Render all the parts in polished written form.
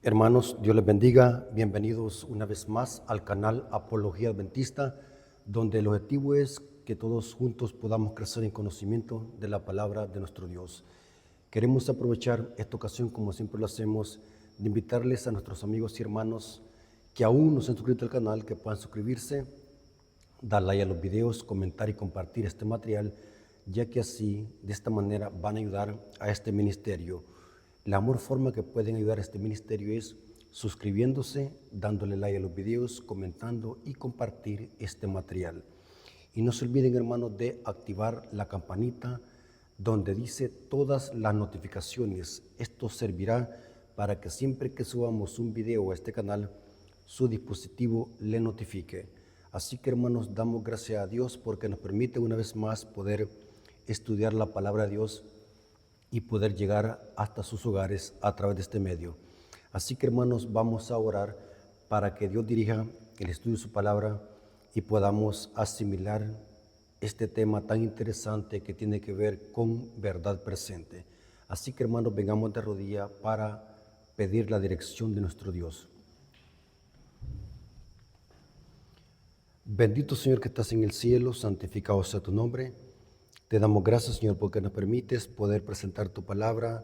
Hermanos, Dios les bendiga. Bienvenidos una vez más al canal Apología Adventista, donde el objetivo es que todos juntos podamos crecer en conocimiento de la palabra de nuestro Dios. Queremos aprovechar esta ocasión, como siempre lo hacemos, de invitarles a nuestros amigos y hermanos que aún no se han suscrito al canal, que puedan suscribirse, dar like a los videos, comentar y compartir este material, ya que así, de esta manera, van a ayudar a este ministerio. La mejor forma que pueden ayudar a este ministerio es suscribiéndose, dándole like a los videos, comentando y compartir este material. Y no se olviden, hermanos, de activar la campanita donde dice todas las notificaciones. Esto servirá para que siempre que subamos un video a este canal, su dispositivo le notifique. Así que, hermanos, damos gracias a Dios porque nos permite una vez más poder estudiar la palabra de Dios y poder llegar hasta sus hogares a través de este medio. Así que, hermanos, vamos a orar para que Dios dirija el estudio de su palabra y podamos asimilar este tema tan interesante que tiene que ver con verdad presente. Así que, hermanos, vengamos de rodillas para pedir la dirección de nuestro Dios. Bendito Señor que estás en el cielo, santificado sea tu nombre. Te damos gracias, Señor, porque nos permites poder presentar tu palabra.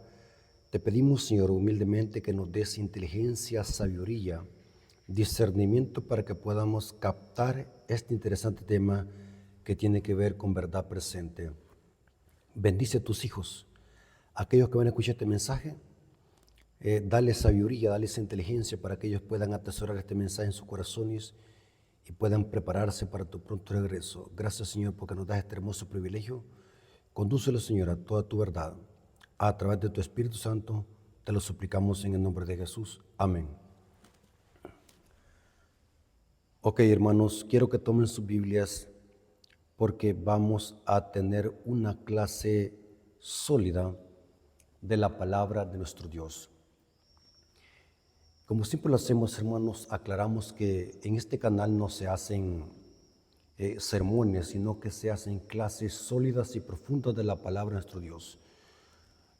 Te pedimos, Señor, humildemente que nos des inteligencia, sabiduría, discernimiento para que podamos captar este interesante tema que tiene que ver con verdad presente. Bendice a tus hijos, aquellos que van a escuchar este mensaje. Dale sabiduría, dale inteligencia para que ellos puedan atesorar este mensaje en sus corazones y puedan prepararse para tu pronto regreso. Gracias, Señor, porque nos das este hermoso privilegio. Condúcelo, Señor, a toda tu verdad. A través de tu Espíritu Santo, te lo suplicamos en el nombre de Jesús. Amén. Ok, hermanos, quiero que tomen sus Biblias porque vamos a tener una clase sólida de la palabra de nuestro Dios. Como siempre lo hacemos, hermanos, aclaramos que en este canal no se hacen sermones, sino que se hacen clases sólidas y profundas de la palabra de nuestro Dios.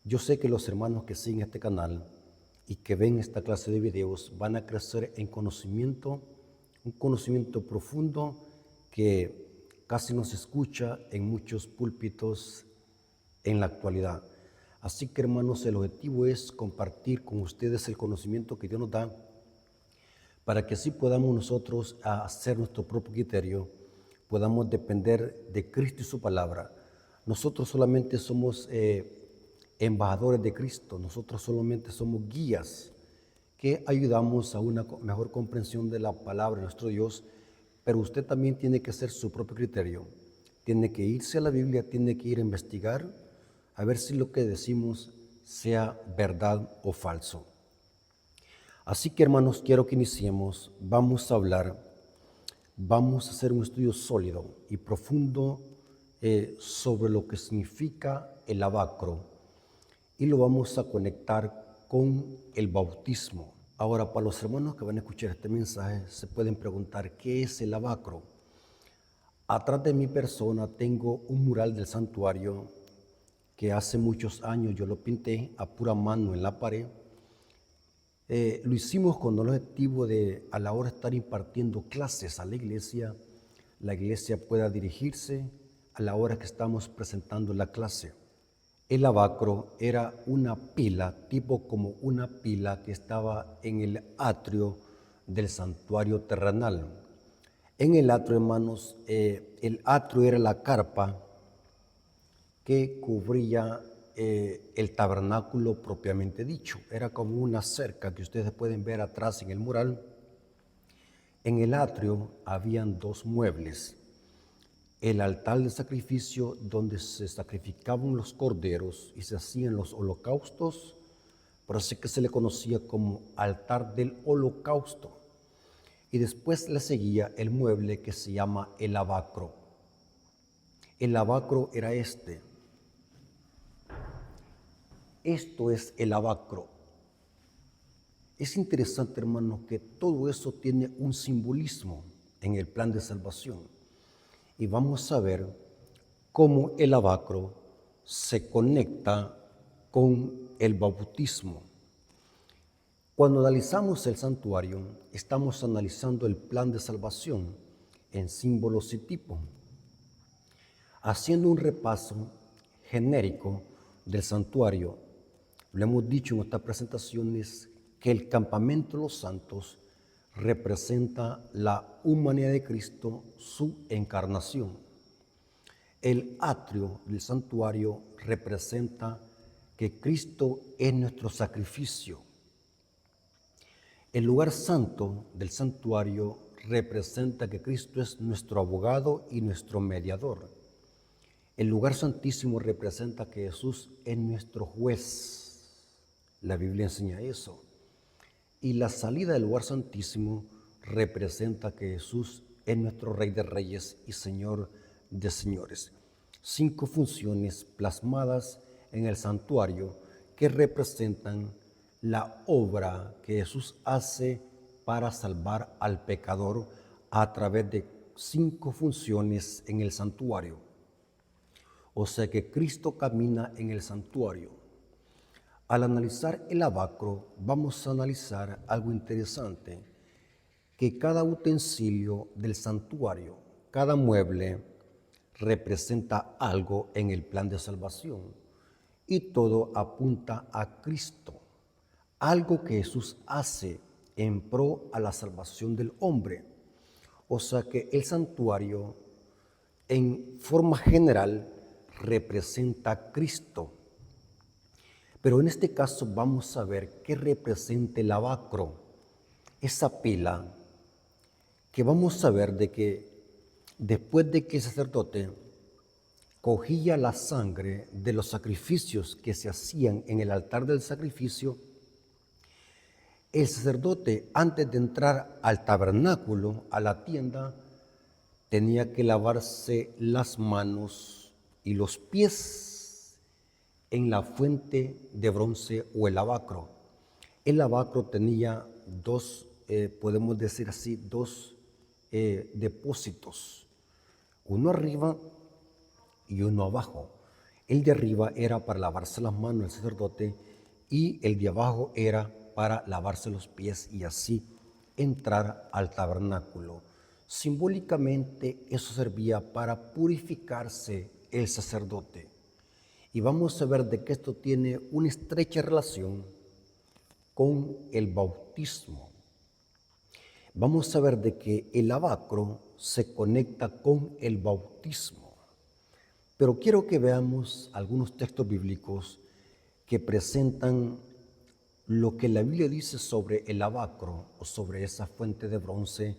Yo sé que los hermanos que siguen este canal y que ven esta clase de videos van a crecer en conocimiento, un conocimiento profundo que casi no se escucha en muchos púlpitos en la actualidad. Así que, hermanos, el objetivo es compartir con ustedes el conocimiento que Dios nos da para que así podamos nosotros hacer nuestro propio criterio, podamos depender de Cristo y su palabra. Nosotros solamente somos embajadores de Cristo, nosotros solamente somos guías que ayudamos a una mejor comprensión de la palabra de nuestro Dios, pero usted también tiene que hacer su propio criterio. Tiene que irse a la Biblia, tiene que ir a investigar, a ver si lo que decimos sea verdad o falso. Así que, hermanos, quiero que iniciemos. Vamos a hacer un estudio sólido y profundo sobre lo que significa el lavacro y lo vamos a conectar con el bautismo. Ahora, para los hermanos que van a escuchar este mensaje, se pueden preguntar, ¿qué es el lavacro? Atrás de mi persona tengo un mural del santuario que hace muchos años yo lo pinté a pura mano en la pared. Lo hicimos con el objetivo de, a la hora de estar impartiendo clases a la iglesia pueda dirigirse a la hora que estamos presentando la clase. El lavacro era una pila, tipo como una pila que estaba en el atrio del santuario terrenal. En el atrio, hermanos, el atrio era la carpa que cubría el tabernáculo propiamente dicho. Era como una cerca que ustedes pueden ver atrás en el mural. En el atrio habían dos muebles. El altar de sacrificio donde se sacrificaban los corderos y se hacían los holocaustos, por eso que se le conocía como altar del holocausto. Y después le seguía el mueble que se llama el lavacro. El lavacro era este. Esto es el lavacro. Es interesante, hermano, que todo eso tiene un simbolismo en el plan de salvación. Y vamos a ver cómo el lavacro se conecta con el bautismo. Cuando analizamos el santuario, estamos analizando el plan de salvación en símbolos y tipos, haciendo un repaso genérico del santuario. Lo hemos dicho en estas presentaciones que el campamento de los santos representa la humanidad de Cristo, su encarnación. El atrio del santuario representa que Cristo es nuestro sacrificio. El lugar santo del santuario representa que Cristo es nuestro abogado y nuestro mediador. El lugar santísimo representa que Jesús es nuestro juez. La Biblia enseña eso. Y la salida del lugar santísimo representa que Jesús es nuestro Rey de Reyes y Señor de Señores. 5 funciones plasmadas en el santuario que representan la obra que Jesús hace para salvar al pecador a través de 5 funciones en el santuario. O sea que Cristo camina en el santuario. Al analizar el lavacro, vamos a analizar algo interesante, que cada utensilio del santuario, cada mueble, representa algo en el plan de salvación y todo apunta a Cristo, algo que Jesús hace en pro a la salvación del hombre. O sea que el santuario, en forma general, representa a Cristo. Pero en este caso vamos a ver qué representa el lavacro, esa pila, que vamos a ver de que después de que el sacerdote cogía la sangre de los sacrificios que se hacían en el altar del sacrificio, el sacerdote, antes de entrar al tabernáculo, a la tienda, tenía que lavarse las manos y los pies en la fuente de bronce o el lavacro. El lavacro tenía dos, podemos decir así, dos depósitos, uno arriba y uno abajo. El de arriba era para lavarse las manos el sacerdote y el de abajo era para lavarse los pies y así entrar al tabernáculo. Simbólicamente eso servía para purificarse el sacerdote. Y vamos a ver de que esto tiene una estrecha relación con el bautismo. Vamos a ver de que el lavacro se conecta con el bautismo. Pero quiero que veamos algunos textos bíblicos que presentan lo que la Biblia dice sobre el lavacro o sobre esa fuente de bronce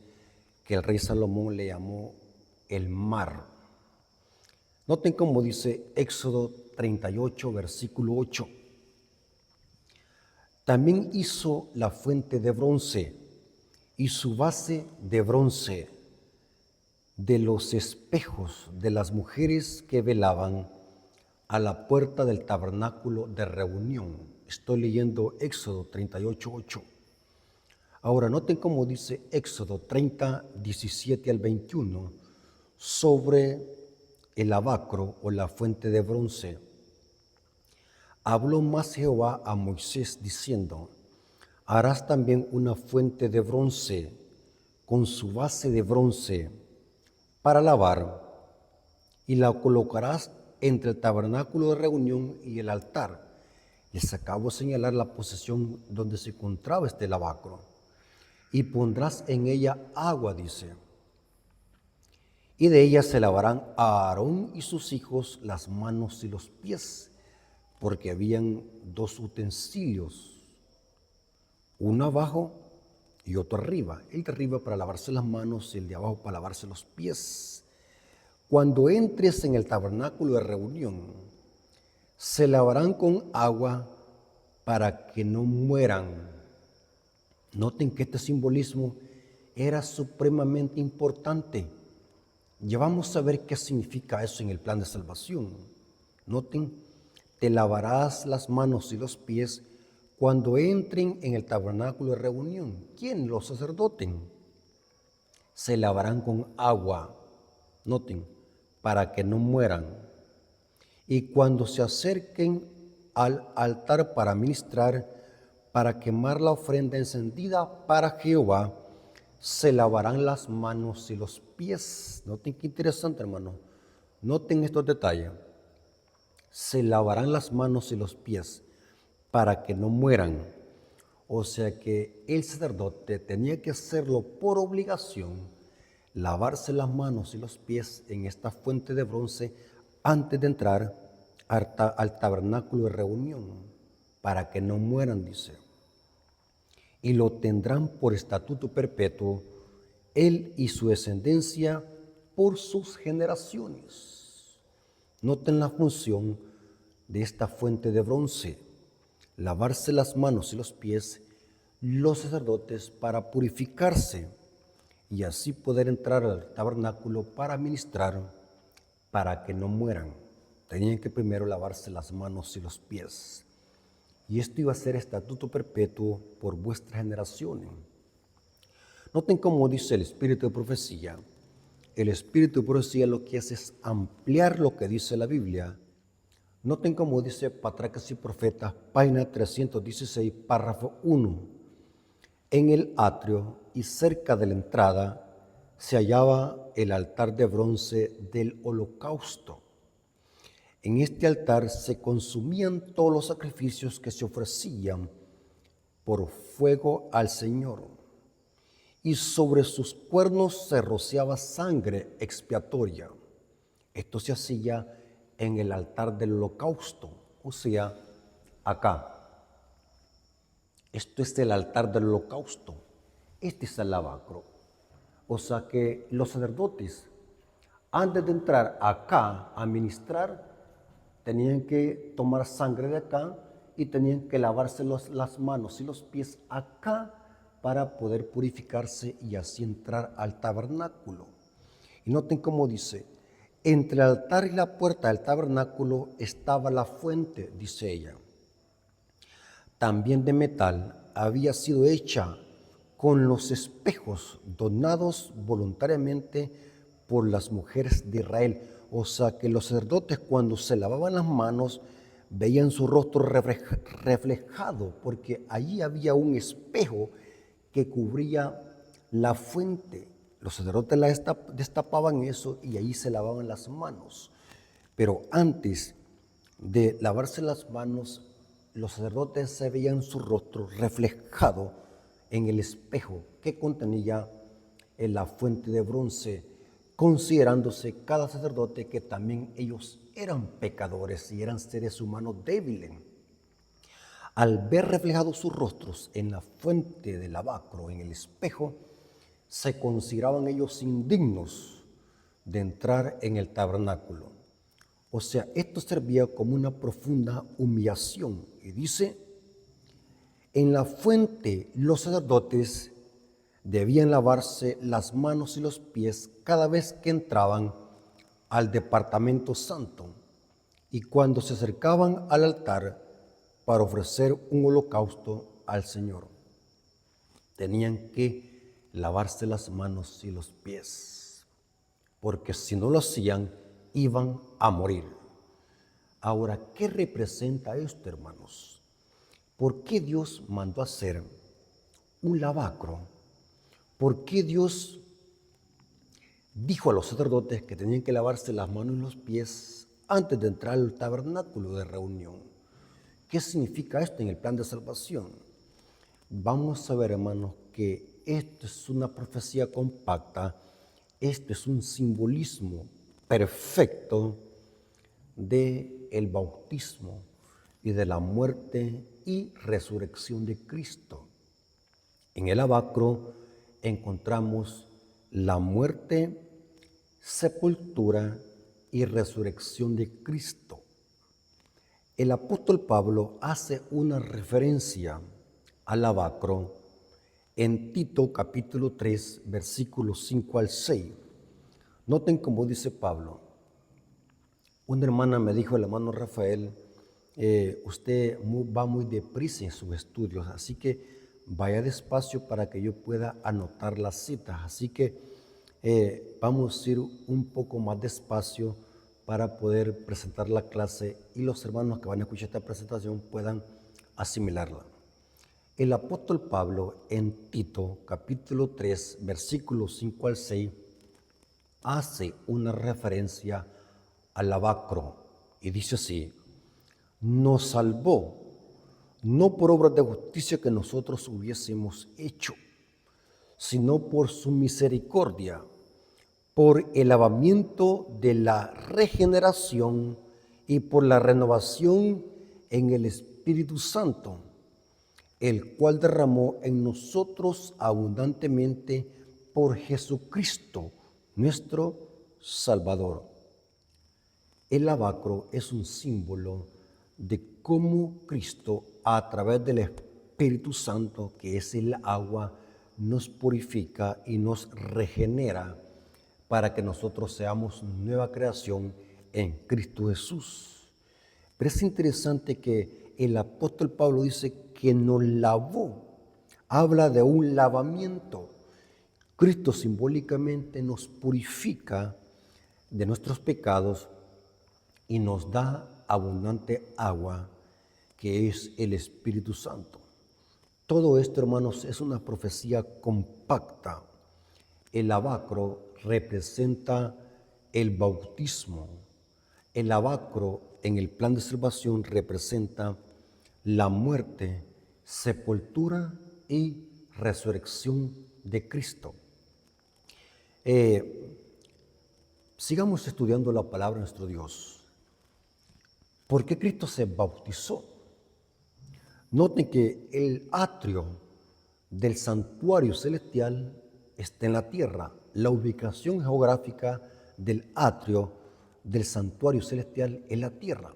que el rey Salomón le llamó el mar. Noten cómo dice Éxodo 38, versículo 8. También hizo la fuente de bronce y su base de bronce de los espejos de las mujeres que velaban a la puerta del tabernáculo de reunión. Estoy leyendo Éxodo 38, 8. Ahora noten cómo dice Éxodo 30, 17 al 21 sobre el lavacro o la fuente de bronce. Habló más Jehová a Moisés diciendo: harás también una fuente de bronce con su base de bronce para lavar, y la colocarás entre el tabernáculo de reunión y el altar. Les acabo de señalar la posición donde se encontraba este lavacro. Y pondrás en ella agua, dice. Y de ella se lavarán a Aarón y sus hijos las manos y los pies, porque habían 2 utensilios, uno abajo y otro arriba. El de arriba para lavarse las manos y el de abajo para lavarse los pies. Cuando entres en el tabernáculo de reunión, se lavarán con agua para que no mueran. Noten que este simbolismo era supremamente importante. Ya vamos a ver qué significa eso en el plan de salvación. Noten, te lavarás las manos y los pies cuando entren en el tabernáculo de reunión. ¿Quién? Los sacerdotes. Se lavarán con agua, noten, para que no mueran. Y cuando se acerquen al altar para ministrar, para quemar la ofrenda encendida para Jehová, se lavarán las manos y los pies. Noten qué interesante, hermano. Noten estos detalles. Se lavarán las manos y los pies para que no mueran. O sea que el sacerdote tenía que hacerlo por obligación, lavarse las manos y los pies en esta fuente de bronce antes de entrar al tabernáculo de reunión, para que no mueran, dice. Y lo tendrán por estatuto perpetuo, él y su descendencia por sus generaciones. Noten la función de esta fuente de bronce: lavarse las manos y los pies los sacerdotes para purificarse y así poder entrar al tabernáculo para ministrar, para que no mueran. Tenían que primero lavarse las manos y los pies. Y esto iba a ser estatuto perpetuo por vuestras generaciones. Noten cómo dice el espíritu de profecía. El espíritu de profecía lo que hace es ampliar lo que dice la Biblia. Noten cómo dice Patriarcas y Profetas, página 316, párrafo 1. En el atrio y cerca de la entrada se hallaba el altar de bronce del holocausto. En este altar se consumían todos los sacrificios que se ofrecían por fuego al Señor, y sobre sus cuernos se rociaba sangre expiatoria. Esto se hacía en el altar del holocausto, o sea, acá. Esto es el altar del holocausto. Este es el lavacro. O sea que los sacerdotes, antes de entrar acá a ministrar, tenían que tomar sangre de acá y tenían que lavarse las manos y los pies acá para poder purificarse y así entrar al tabernáculo. Y noten cómo dice: entre el altar y la puerta del tabernáculo estaba la fuente, dice ella. También de metal había sido hecha con los espejos donados voluntariamente por las mujeres de Israel. O sea que los sacerdotes, cuando se lavaban las manos, veían su rostro reflejado, porque allí había un espejo que cubría la fuente. Los sacerdotes destapaban eso y allí se lavaban las manos. Pero antes de lavarse las manos, los sacerdotes se veían su rostro reflejado en el espejo que contenía en la fuente de bronce, considerándose cada sacerdote que también ellos eran pecadores y eran seres humanos débiles. Al ver reflejados sus rostros en la fuente del lavacro, en el espejo, se consideraban ellos indignos de entrar en el tabernáculo. O sea, esto servía como una profunda humillación. Y dice: en la fuente los sacerdotes debían lavarse las manos y los pies cada vez que entraban al departamento santo y cuando se acercaban al altar para ofrecer un holocausto al Señor. Tenían que lavarse las manos y los pies, porque si no lo hacían, iban a morir. Ahora, ¿qué representa esto, hermanos? ¿Por qué Dios mandó hacer un lavacro? ¿Por qué Dios dijo a los sacerdotes que tenían que lavarse las manos y los pies antes de entrar al tabernáculo de reunión? ¿Qué significa esto en el plan de salvación? Vamos a ver, hermanos, que esto es una profecía compacta, esto es un simbolismo perfecto del bautismo y de la muerte y resurrección de Cristo. En el lavacro encontramos la muerte, sepultura y resurrección de Cristo. El apóstol Pablo hace una referencia al lavacro en Tito capítulo 3, versículos 5 al 6. Noten cómo dice Pablo. Una hermana me dijo, el hermano Rafael, usted va muy deprisa en sus estudios, así que vaya despacio para que yo pueda anotar las citas. Así que vamos a ir un poco más despacio para poder presentar la clase y los hermanos que van a escuchar esta presentación puedan asimilarla. El apóstol Pablo en Tito capítulo 3 versículos 5 al 6 hace una referencia al lavacro y dice así: nos salvó no por obras de justicia que nosotros hubiésemos hecho, sino por su misericordia, por el lavamiento de la regeneración y por la renovación en el Espíritu Santo, el cual derramó en nosotros abundantemente por Jesucristo, nuestro Salvador. El lavacro es un símbolo de cómo Cristo, a través del Espíritu Santo, que es el agua, nos purifica y nos regenera para que nosotros seamos nueva creación en Cristo Jesús. Pero es interesante que el apóstol Pablo dice que nos lavó. Habla de un lavamiento. Cristo simbólicamente nos purifica de nuestros pecados y nos da abundante agua, que es el Espíritu Santo. Todo esto, hermanos, es una profecía compacta. El lavacro representa el bautismo. El lavacro en el plan de salvación representa la muerte, sepultura y resurrección de Cristo. Sigamos estudiando la palabra de nuestro Dios. ¿Por qué Cristo se bautizó? Noten que el atrio del santuario celestial está en la tierra. La ubicación geográfica del atrio del santuario celestial es la tierra,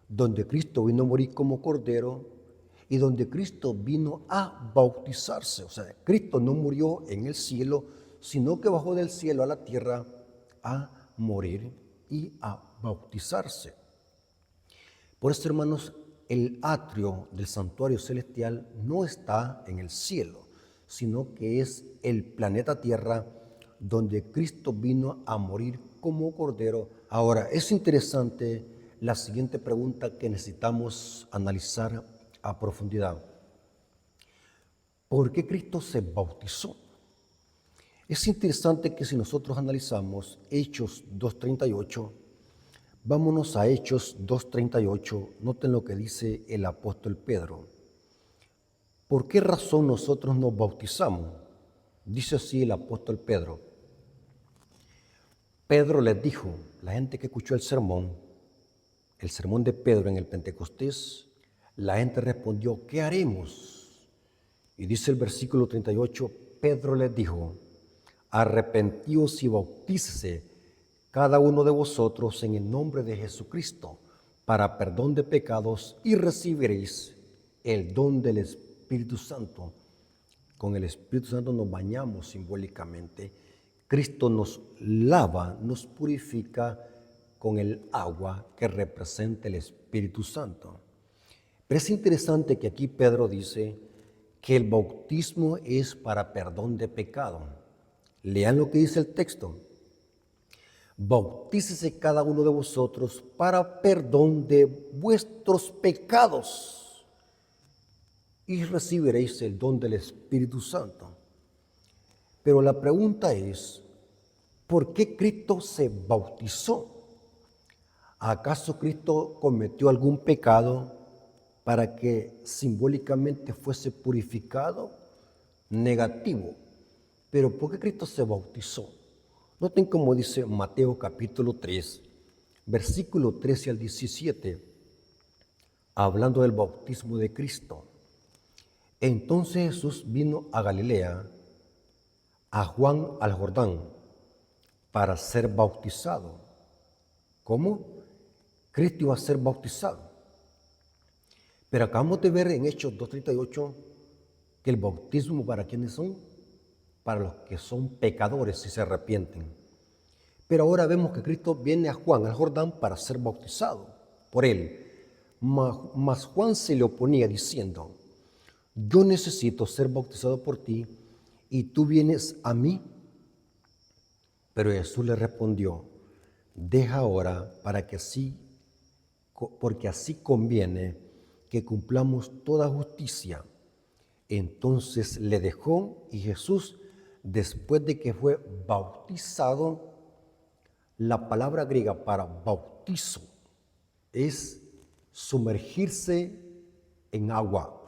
donde Cristo vino a morir como cordero y donde Cristo vino a bautizarse. O sea, Cristo no murió en el cielo, sino que bajó del cielo a la tierra a morir y a bautizarse. Por eso, hermanos, el atrio del santuario celestial no está en el cielo, sino que es el planeta Tierra donde Cristo vino a morir como cordero. Ahora, es interesante la siguiente pregunta que necesitamos analizar a profundidad. ¿Por qué Cristo se bautizó? Es interesante que si nosotros analizamos Hechos 2:38, vámonos a Hechos 2:38, noten lo que dice el apóstol Pedro. ¿Por qué razón nosotros nos bautizamos? Dice así el apóstol Pedro. Pedro les dijo, la gente que escuchó el sermón de Pedro en el Pentecostés, la gente respondió, ¿qué haremos? Y dice el versículo 38, Pedro les dijo, arrepentíos y bautícese cada uno de vosotros en el nombre de Jesucristo para perdón de pecados y recibiréis el don del Espíritu Santo. Con el Espíritu Santo nos bañamos simbólicamente. Cristo nos lava, nos purifica con el agua que representa el Espíritu Santo. Pero es interesante que aquí Pedro dice que el bautismo es para perdón de pecado. Lean lo que dice el texto. Bautícese cada uno de vosotros para perdón de vuestros pecados y recibiréis el don del Espíritu Santo. Pero la pregunta es, ¿por qué Cristo se bautizó? ¿Acaso Cristo cometió algún pecado para que simbólicamente fuese purificado? Negativo. Pero ¿por qué Cristo se bautizó? Noten cómo dice Mateo capítulo 3, versículo 13 al 17, hablando del bautismo de Cristo. Entonces Jesús vino a Galilea, a Juan al Jordán, para ser bautizado. ¿Cómo? Cristo iba a ser bautizado. Pero acabamos de ver en Hechos 2:38 que el bautismo, ¿para quiénes son? Para los que son pecadores y se arrepienten. Pero ahora vemos que Cristo viene a Juan al Jordán para ser bautizado por él. Mas Juan se le oponía diciendo, yo necesito ser bautizado por ti y tú vienes a mí. Pero Jesús le respondió, deja ahora porque así conviene que cumplamos toda justicia. Entonces le dejó y Jesús, después de que fue bautizado, la palabra griega para bautizo es sumergirse en agua.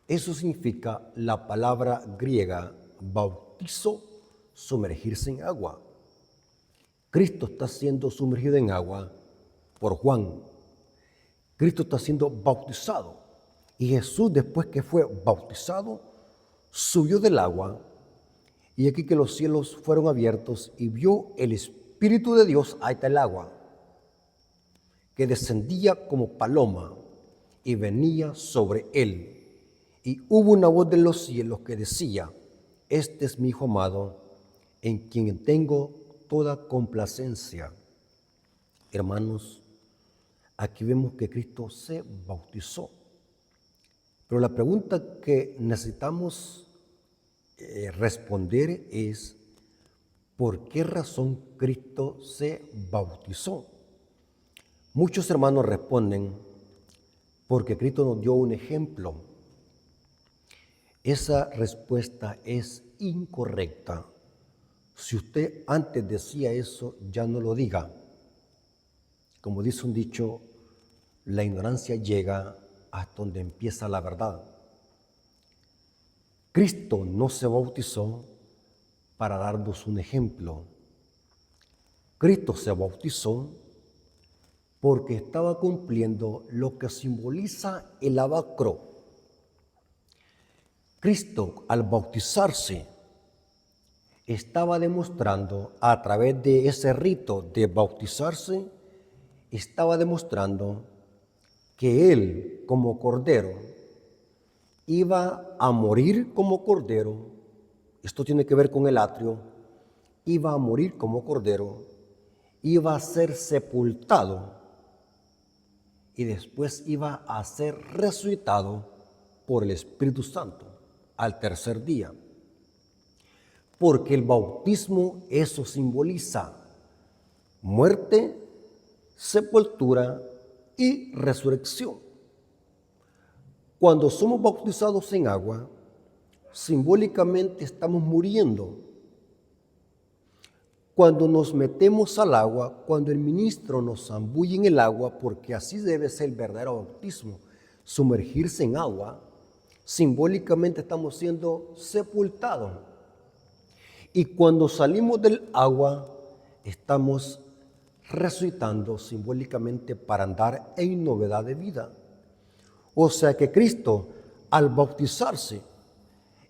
Eso significa la palabra griega bautizo, sumergirse en agua. Cristo está siendo sumergido en agua por Juan. Cristo está siendo bautizado. Y Jesús, después que fue bautizado, subió del agua. Y aquí que los cielos fueron abiertos y vio el Espíritu de Dios, ahí está el agua, que descendía como paloma y venía sobre él. Y hubo una voz de los cielos que decía: este es mi Hijo amado, en quien tengo toda complacencia. Hermanos, aquí vemos que Cristo se bautizó. Pero la pregunta que necesitamos responder es: ¿por qué razón Cristo se bautizó? Muchos hermanos responden: porque Cristo nos dio un ejemplo. Esa respuesta es incorrecta. Si usted antes decía eso, ya no lo diga. Como dice un dicho, la ignorancia llega hasta donde empieza la verdad. Cristo no se bautizó para darnos un ejemplo. Cristo se bautizó porque estaba cumpliendo lo que simboliza el lavacro. Cristo, al bautizarse, estaba demostrando, a través de ese rito de bautizarse, estaba demostrando que Él, como Cordero, iba a morir como Cordero. Esto tiene que ver con el atrio. Iba a morir como Cordero, iba a ser sepultado y después iba a ser resucitado por el Espíritu Santo al tercer día. Porque el bautismo eso simboliza muerte, sepultura y resurrección. Cuando somos bautizados en agua, simbólicamente estamos muriendo. Cuando nos metemos al agua, cuando el ministro nos zambulle en el agua, porque así debe ser el verdadero bautismo, sumergirse en agua, simbólicamente estamos siendo sepultados. Y cuando salimos del agua, estamos resucitando simbólicamente para andar en novedad de vida. O sea que Cristo, al bautizarse,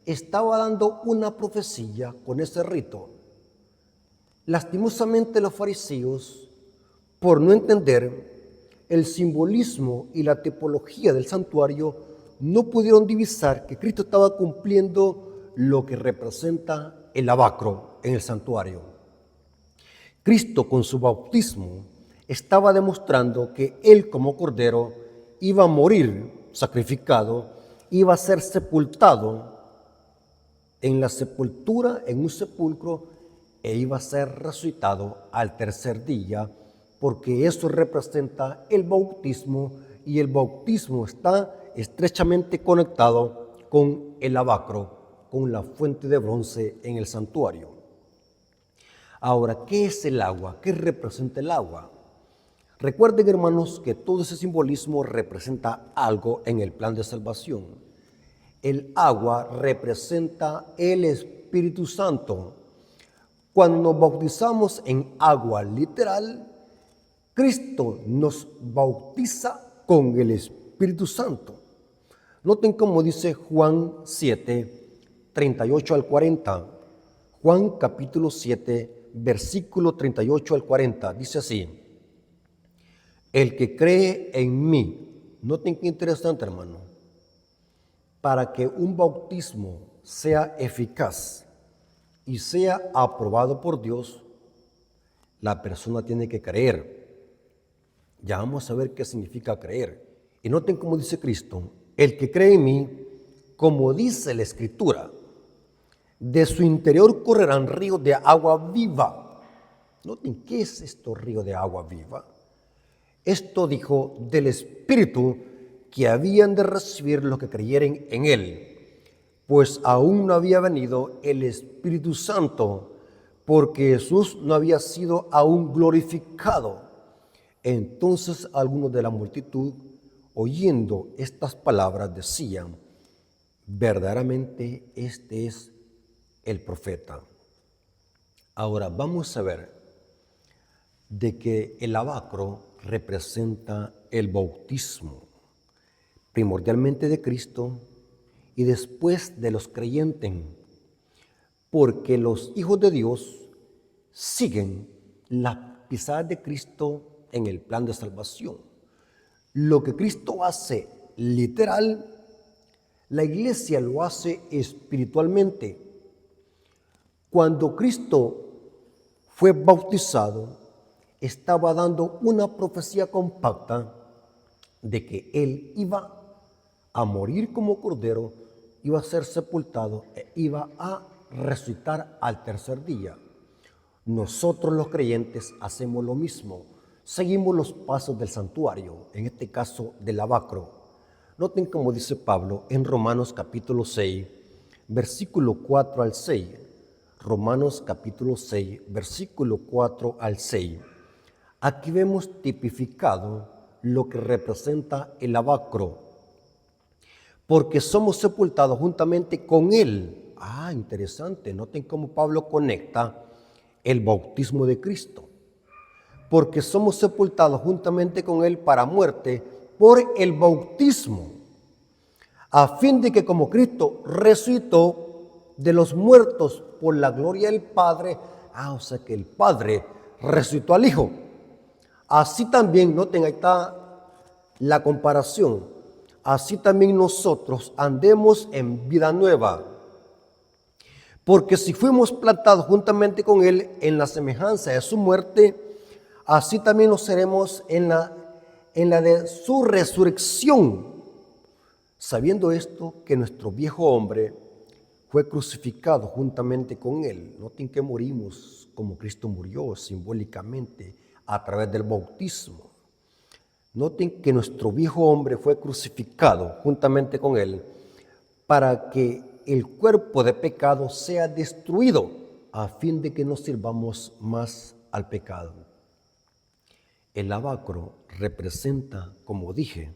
estaba dando una profecía con ese rito. Lastimosamente los fariseos, por no entender el simbolismo y la tipología del santuario, no pudieron divisar que Cristo estaba cumpliendo lo que representa el lavacro en el santuario. Cristo, con su bautismo, estaba demostrando que Él, como Cordero, iba a morir sacrificado, iba a ser sepultado en la sepultura, en un sepulcro, e iba a ser resucitado al tercer día, porque eso representa el bautismo, y el bautismo está estrechamente conectado con el lavacro, con la fuente de bronce en el santuario. Ahora, ¿qué es el agua? ¿Qué representa el agua? Recuerden, hermanos, que todo ese simbolismo representa algo en el plan de salvación. El agua representa el Espíritu Santo. Cuando nos bautizamos en agua literal, Cristo nos bautiza con el Espíritu Santo. Noten cómo dice Juan 7, 38 al 40. Juan capítulo 7, versículo 38 al 40. Dice así: el que cree en mí. Noten qué interesante, hermano. Para que un bautismo sea eficaz y sea aprobado por Dios, la persona tiene que creer. Ya vamos a ver qué significa creer. Y noten cómo dice Cristo: el que cree en mí, como dice la Escritura, de su interior correrán ríos de agua viva. Noten, ¿qué es esto, río de agua viva? Esto dijo del Espíritu que habían de recibir los que creyeren en Él. pues aún no había venido el Espíritu Santo, porque Jesús no había sido aún glorificado. Entonces algunos de la multitud, oyendo estas palabras, decían: verdaderamente este es el profeta. Ahora vamos a ver de que el lavacro representa el bautismo, primordialmente de Cristo y después de los creyentes, porque los hijos de Dios siguen las pisadas de Cristo en el plan de salvación. Lo que Cristo hace literal, la iglesia lo hace espiritualmente. Cuando Cristo fue bautizado, estaba dando una profecía compacta de que Él iba a morir como cordero, iba a ser sepultado e iba a resucitar al tercer día. Nosotros los creyentes hacemos lo mismo, seguimos los pasos del santuario, en este caso del lavacro. Noten como dice Pablo en Romanos capítulo 6, versículo 4 al 6. Romanos capítulo 6, versículo 4 al 6. Aquí vemos tipificado lo que representa el lavacro, porque somos sepultados juntamente con Él. Interesante, noten cómo Pablo conecta el bautismo de Cristo, porque somos sepultados juntamente con Él para muerte por el bautismo, a fin de que como Cristo resucitó de los muertos por la gloria del Padre, o sea que el Padre resucitó al Hijo. Así también, noten, ahí está la comparación, así también nosotros andemos en vida nueva. Porque si fuimos plantados juntamente con Él en la semejanza de su muerte, así también lo seremos en la de su resurrección. Sabiendo esto, que nuestro viejo hombre fue crucificado juntamente con Él. Noten que morimos como Cristo murió simbólicamente a través del bautismo. Noten que nuestro viejo hombre fue crucificado juntamente con Él para que el cuerpo de pecado sea destruido, a fin de que no sirvamos más al pecado. El lavacro representa, como dije,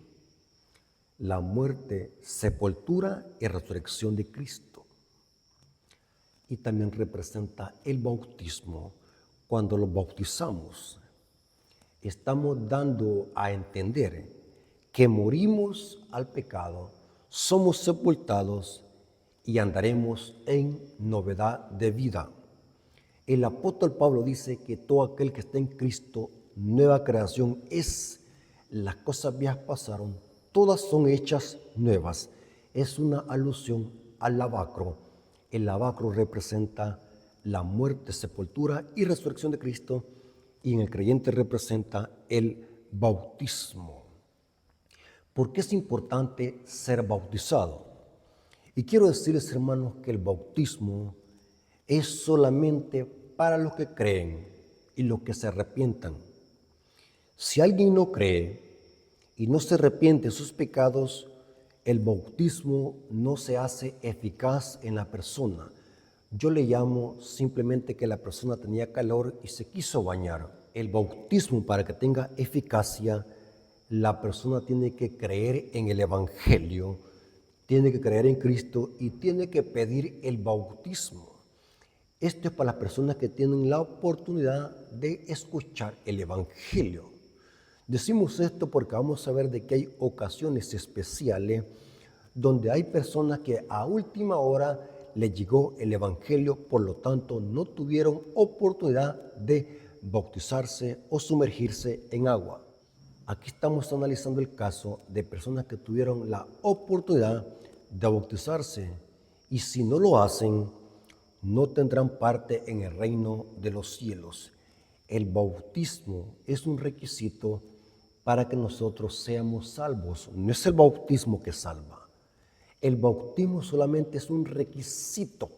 la muerte, sepultura y resurrección de Cristo. Y también representa el bautismo. Cuando lo bautizamos, estamos dando a entender que morimos al pecado, somos sepultados y andaremos en novedad de vida. El apóstol Pablo dice que todo aquel que está en Cristo, nueva creación es. Las cosas viejas pasaron, todas son hechas nuevas. Es una alusión al lavacro. El lavacro representa la muerte, sepultura y resurrección de Cristo, y en el creyente representa el bautismo. ¿Por qué es importante ser bautizado? Y quiero decirles, hermanos, que el bautismo es solamente para los que creen y los que se arrepientan. Si alguien no cree y no se arrepiente de sus pecados, el bautismo no se hace eficaz en la persona. Yo le llamo simplemente que la persona tenía calor y se quiso bañar. El bautismo, para que tenga eficacia, la persona tiene que creer en el Evangelio, tiene que creer en Cristo y tiene que pedir el bautismo. Esto es para las personas que tienen la oportunidad de escuchar el Evangelio. Decimos esto porque vamos a ver de que hay ocasiones especiales donde hay personas que a última hora les llegó el Evangelio, por lo tanto no tuvieron oportunidad de bautizarse o sumergirse en agua. Aquí estamos analizando el caso de personas que tuvieron la oportunidad de bautizarse y si no lo hacen, no tendrán parte en el reino de los cielos. El bautismo es un requisito para que nosotros seamos salvos. No es el bautismo que salva. El bautismo solamente es un requisito.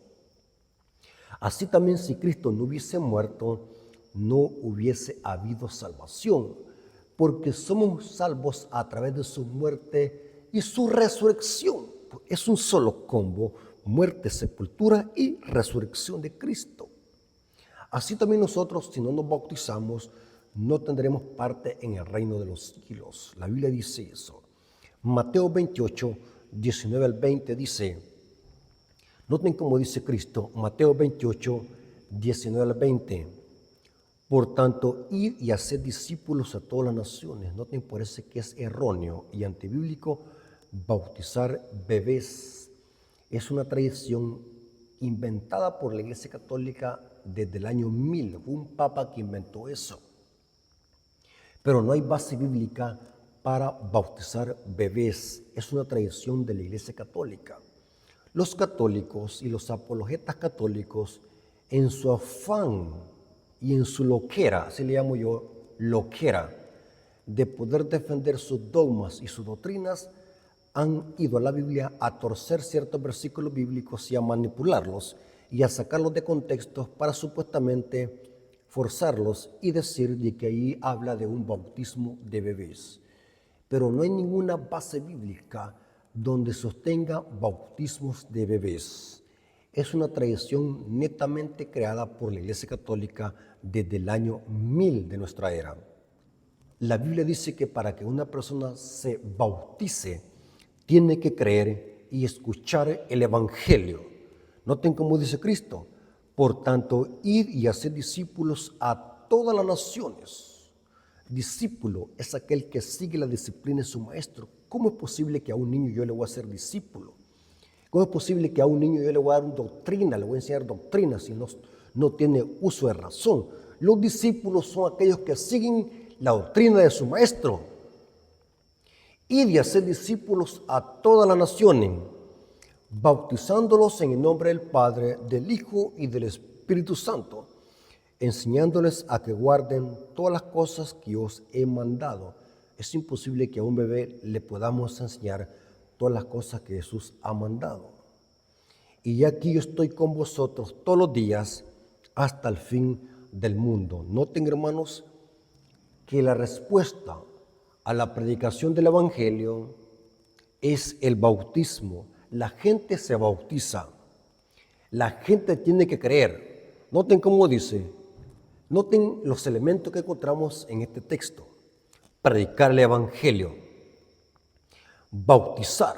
Así también, si Cristo no hubiese muerto, no hubiese habido salvación, porque somos salvos a través de su muerte y su resurrección. Es un solo combo, muerte, sepultura y resurrección de Cristo. Así también nosotros, si no nos bautizamos, no tendremos parte en el reino de los cielos. La Biblia dice eso. Mateo 28, 19 al 20 dice, noten cómo dice Cristo, Mateo 28, 19 al 20. Por tanto, id y haced discípulos a todas las naciones. Noten por eso que es erróneo y antibíblico bautizar bebés. Es una tradición inventada por la Iglesia Católica desde el año 1000. Fue un papa que inventó eso. Pero no hay base bíblica para bautizar bebés. Es una tradición de la Iglesia Católica. Los católicos y los apologetas católicos, en su afán y en su loquera, así le llamo yo, loquera, de poder defender sus dogmas y sus doctrinas, han ido a la Biblia a torcer ciertos versículos bíblicos y a manipularlos y a sacarlos de contextos para supuestamente forzarlos y decir de que ahí habla de un bautismo de bebés. Pero no hay ninguna base bíblica donde sostenga bautismos de bebés. Es una tradición netamente creada por la Iglesia Católica desde el año 1000 de nuestra era. La Biblia dice que para que una persona se bautice, tiene que creer y escuchar el Evangelio. Noten cómo dice Cristo. Por tanto, id y haced discípulos a todas las naciones. Discípulo es aquel que sigue la disciplina de su maestro. ¿Cómo es posible que a un niño yo le voy a hacer discípulo? ¿Cómo es posible que a un niño yo le voy a dar doctrina, le voy a enseñar doctrina si no tiene uso de razón? Los discípulos son aquellos que siguen la doctrina de su maestro. Id y haced discípulos a todas las naciones, bautizándolos en el nombre del Padre, del Hijo y del Espíritu Santo, enseñándoles a que guarden todas las cosas que os he mandado. Es imposible que a un bebé le podamos enseñar todas las cosas que Jesús ha mandado. Y aquí yo estoy con vosotros todos los días hasta el fin del mundo. Noten, hermanos, que la respuesta a la predicación del Evangelio es el bautismo. La gente se bautiza. La gente tiene que creer. Noten cómo dice. Noten los elementos que encontramos en este texto. Predicar el Evangelio. Bautizar.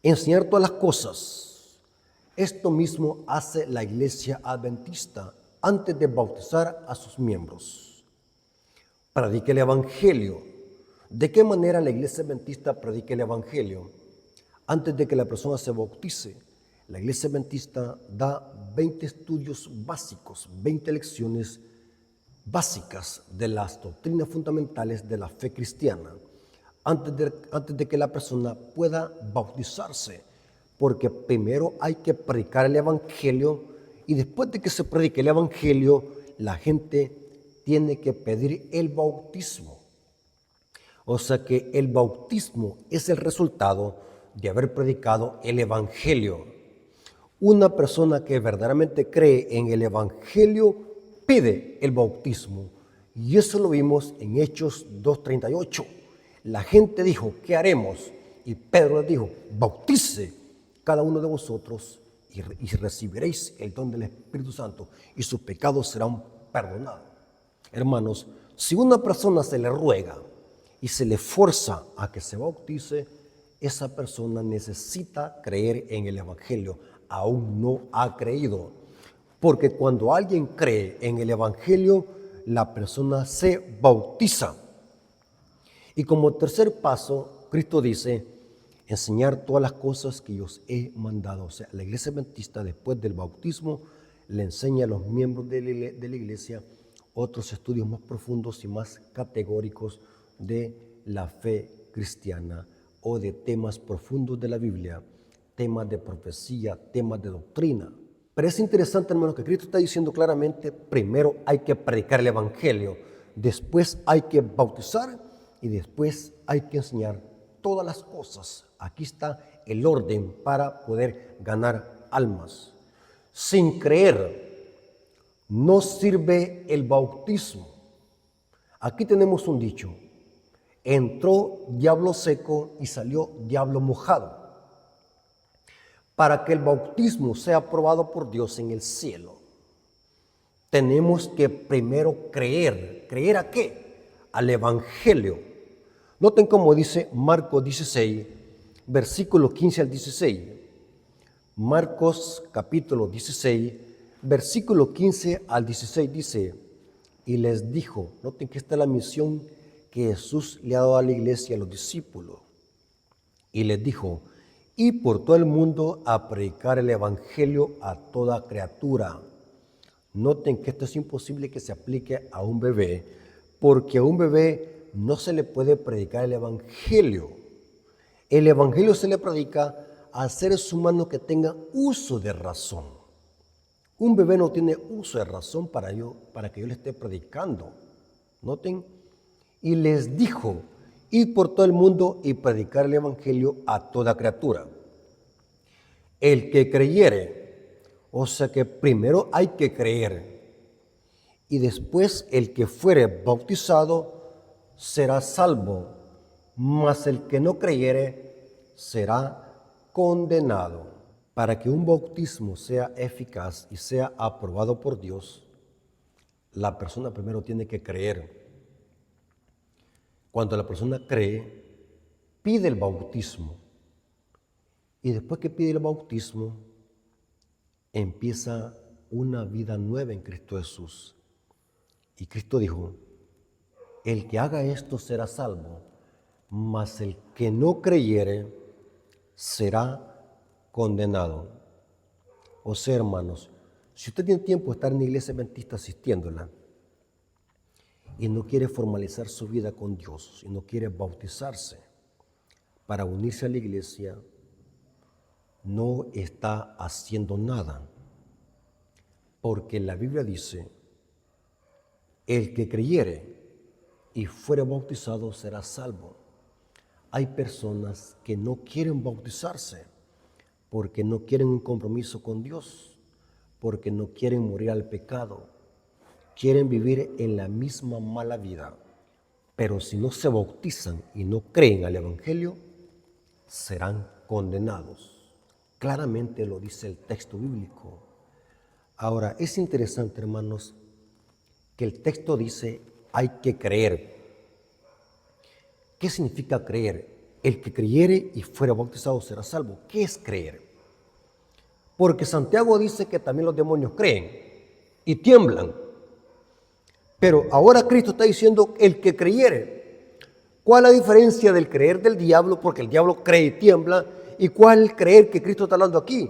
Enseñar todas las cosas. Esto mismo hace la Iglesia Adventista antes de bautizar a sus miembros. Predica el Evangelio. ¿De qué manera la Iglesia Adventista predica el Evangelio? Antes de que la persona se bautice, la Iglesia Adventista da 20 estudios básicos, 20 lecciones básicas de las doctrinas fundamentales de la fe cristiana, antes de que la persona pueda bautizarse, porque primero hay que predicar el Evangelio y después de que se predique el Evangelio, la gente tiene que pedir el bautismo. O sea que el bautismo es el resultado de haber predicado el Evangelio. Una persona que verdaderamente cree en el Evangelio pide el bautismo. Y eso lo vimos en Hechos 2:38. La gente dijo, ¿qué haremos? Y Pedro les dijo, bautice cada uno de vosotros y recibiréis el don del Espíritu Santo y sus pecados serán perdonados. Hermanos, si una persona se le ruega y se le fuerza a que se bautice, esa persona necesita creer en el Evangelio. Aún no ha creído. Porque cuando alguien cree en el Evangelio, la persona se bautiza. Y como tercer paso, Cristo dice, enseñar todas las cosas que yo os he mandado. O sea, la Iglesia Adventista después del bautismo le enseña a los miembros de la Iglesia otros estudios más profundos y más categóricos de la fe cristiana o de temas profundos de la Biblia, temas de profecía, temas de doctrina. Pero es interesante, hermanos, que Cristo está diciendo claramente, primero hay que predicar el Evangelio, después hay que bautizar y después hay que enseñar todas las cosas. Aquí está el orden para poder ganar almas. Sin creer no sirve el bautismo. Aquí tenemos un dicho, entró diablo seco y salió diablo mojado. Para que el bautismo sea aprobado por Dios en el cielo, tenemos que primero creer. ¿Creer a qué? Al Evangelio. Noten cómo dice Marcos 16, versículos 15 al 16. Marcos capítulo 16, versículo 15 al 16 dice, y les dijo, noten que esta es la misión que Jesús le ha dado a la iglesia, a los discípulos, y les dijo, y por todo el mundo a predicar el Evangelio a toda criatura. Noten que esto es imposible que se aplique a un bebé, porque a un bebé no se le puede predicar el Evangelio. El Evangelio se le predica a seres humanos que tengan uso de razón. Un bebé no tiene uso de razón para que yo le esté predicando. Noten, y les dijo, ir por todo el mundo y predicar el Evangelio a toda criatura. El que creyere, o sea que primero hay que creer, y después el que fuere bautizado será salvo, mas el que no creyere será condenado. Para que un bautismo sea eficaz y sea aprobado por Dios, la persona primero tiene que creer. Cuando la persona cree, pide el bautismo. Y después que pide el bautismo, empieza una vida nueva en Cristo Jesús. Y Cristo dijo, el que haga esto será salvo, mas el que no creyere será condenado. O sea, hermanos, si usted tiene tiempo de estar en la iglesia adventista asistiéndola, y no quiere formalizar su vida con Dios, y no quiere bautizarse para unirse a la iglesia, no está haciendo nada. Porque la Biblia dice, el que creyere y fuere bautizado será salvo. Hay personas que no quieren bautizarse porque no quieren un compromiso con Dios, porque no quieren morir al pecado. Quieren vivir en la misma mala vida, pero si no se bautizan y no creen al Evangelio, serán condenados. Claramente lo dice el texto bíblico. Ahora, es interesante, hermanos, que el texto dice, hay que creer. ¿Qué significa creer? El que creyere y fuera bautizado será salvo. ¿Qué es creer? Porque Santiago dice que también los demonios creen y tiemblan. Pero ahora Cristo está diciendo el que creyere. ¿Cuál es la diferencia del creer del diablo? Porque el diablo cree y tiembla. ¿Y cuál es el creer que Cristo está hablando aquí?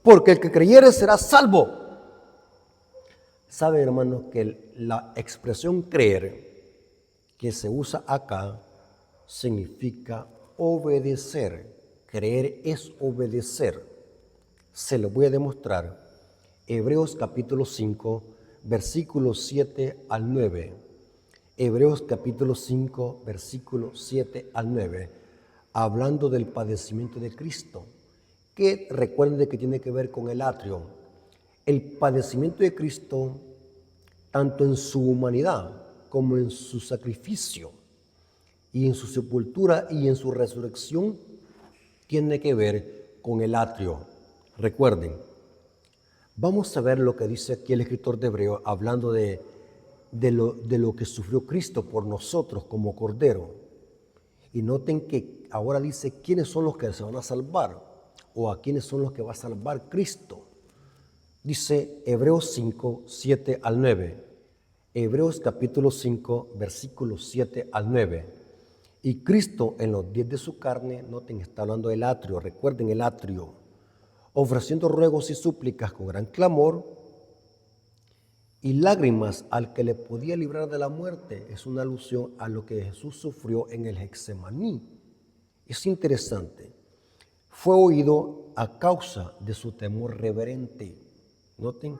Porque el que creyere será salvo. ¿Sabe, hermano, que la expresión creer que se usa acá significa obedecer? Creer es obedecer. Se lo voy a demostrar. Hebreos capítulo 5, versículos 7 al 9. Hebreos capítulo 5, versículos 7 al 9. Hablando del padecimiento de Cristo, que recuerden que tiene que ver con el atrio. El padecimiento de Cristo, tanto en su humanidad como en su sacrificio, y en su sepultura y en su resurrección, tiene que ver con el atrio. Recuerden, vamos a ver lo que dice aquí el escritor de Hebreo, hablando de lo que sufrió Cristo por nosotros como Cordero. Y noten que ahora dice quiénes son los que se van a salvar, o a quiénes son los que va a salvar Cristo. Dice Hebreos 5, 7 al 9. Hebreos capítulo 5, versículos 7 al 9. Y Cristo en los días de su carne, noten, está hablando del atrio, recuerden el atrio, ofreciendo ruegos y súplicas con gran clamor y lágrimas al que le podía librar de la muerte. Es una alusión a lo que Jesús sufrió en el Getsemaní. Es interesante. Fue oído a causa de su temor reverente. Noten,